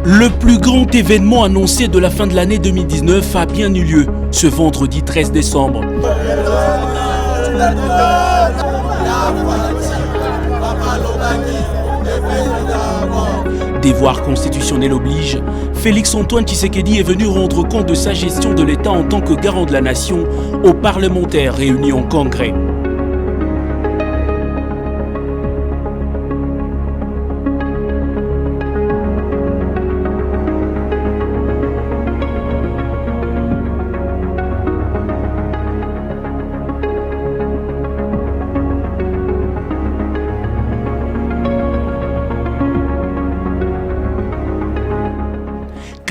Le plus grand événement annoncé de la fin de l'année 2019 a bien eu lieu ce vendredi 13 décembre. Devoir constitutionnel oblige, Félix-Antoine Tshisekedi est venu rendre compte de sa gestion de l'État en tant que garant de la nation aux parlementaires réunis en congrès.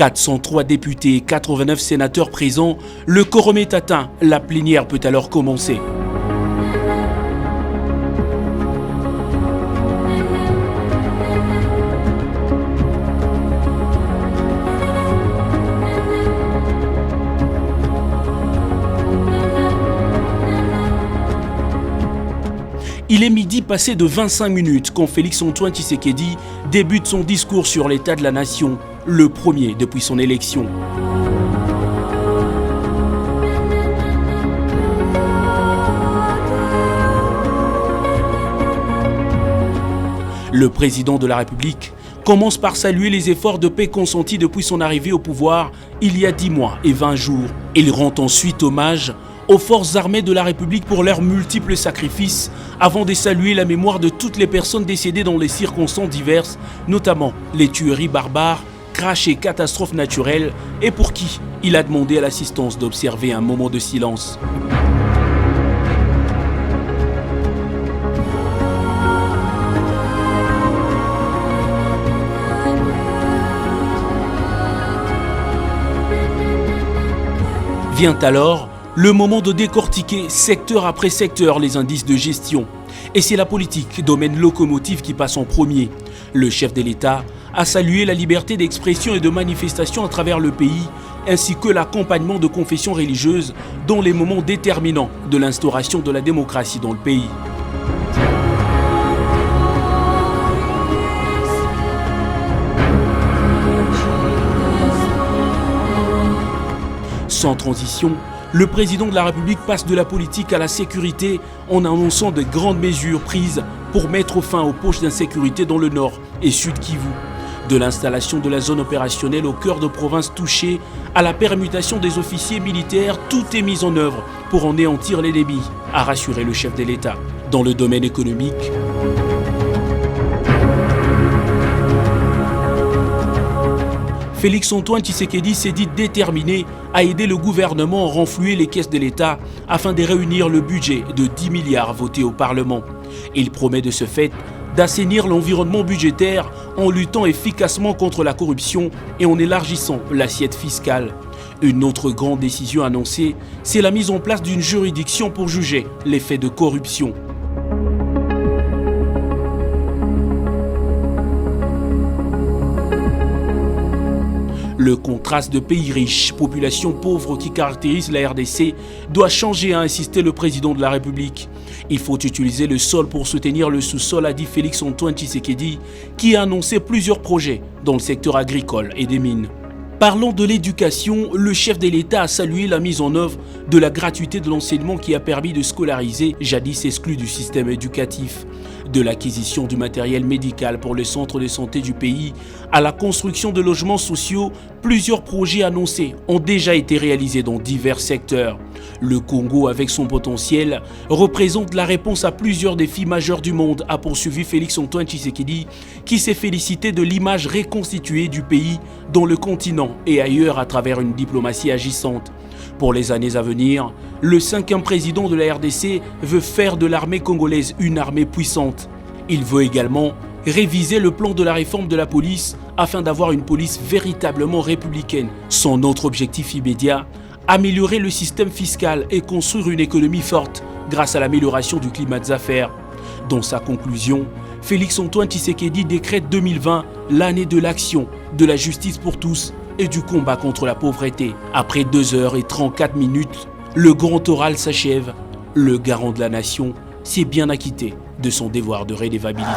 « 403 députés et 89 sénateurs présents, le quorum est atteint, la plénière peut alors commencer. Il est midi passé de 25 minutes quand Félix-Antoine Tshisekedi débute son discours sur l'état de la nation, le premier depuis son élection. Le président de la République commence par saluer les efforts de paix consentis depuis son arrivée au pouvoir il y a 10 mois et 20 jours. Il rend ensuite hommage aux forces armées de la République pour leurs multiples sacrifices avant de saluer la mémoire de toutes les personnes décédées dans les circonstances diverses, notamment les tueries barbares, crashs et catastrophes naturelles, et pour qui il a demandé à l'assistance d'observer un moment de silence. Vient alors le moment de décortiquer secteur après secteur les indices de gestion. Et c'est la politique, domaine locomotive, qui passe en premier. Le chef de l'État a salué la liberté d'expression et de manifestation à travers le pays, ainsi que l'accompagnement de confessions religieuses dans les moments déterminants de l'instauration de la démocratie dans le pays. Sans transition, le président de la République passe de la politique à la sécurité en annonçant de grandes mesures prises pour mettre fin aux poches d'insécurité dans le nord et sud Kivu. De l'installation de la zone opérationnelle au cœur de provinces touchées à la permutation des officiers militaires, tout est mis en œuvre pour en anéantir l'ennemi, a rassuré le chef de l'État. Dans le domaine économique, Félix-Antoine Tshisekedi s'est dit déterminé à aider le gouvernement à renflouer les caisses de l'État afin de réunir le budget de 10 milliards voté au Parlement. Il promet de ce fait d'assainir l'environnement budgétaire en luttant efficacement contre la corruption et en élargissant l'assiette fiscale. Une autre grande décision annoncée, c'est la mise en place d'une juridiction pour juger les faits de corruption. Le contraste de pays riches, population pauvre qui caractérise la RDC doit changer, a insisté le président de la République. Il faut utiliser le sol pour soutenir le sous-sol, a dit Félix-Antoine Tshisekedi, qui a annoncé plusieurs projets dans le secteur agricole et des mines. Parlant de l'éducation, le chef de l'État a salué la mise en œuvre de la gratuité de l'enseignement qui a permis de scolariser, jadis exclus du système éducatif. De l'acquisition du matériel médical pour les centres de santé du pays à la construction de logements sociaux, plusieurs projets annoncés ont déjà été réalisés dans divers secteurs. Le Congo, avec son potentiel, représente la réponse à plusieurs défis majeurs du monde, a poursuivi Félix-Antoine Tshisekedi, qui s'est félicité de l'image reconstituée du pays dans le continent et ailleurs à travers une diplomatie agissante. Pour les années à venir, le 5e président de la RDC veut faire de l'armée congolaise une armée puissante. Il veut également réviser le plan de la réforme de la police afin d'avoir une police véritablement républicaine. Son autre objectif immédiat, améliorer le système fiscal et construire une économie forte grâce à l'amélioration du climat des affaires. Dans sa conclusion, Félix-Antoine Tshisekedi décrète 2020 l'année de l'action, de la justice pour tous et du combat contre la pauvreté. Après 2h34, le grand oral s'achève. Le garant de la nation s'est bien acquitté de son devoir de redevabilité.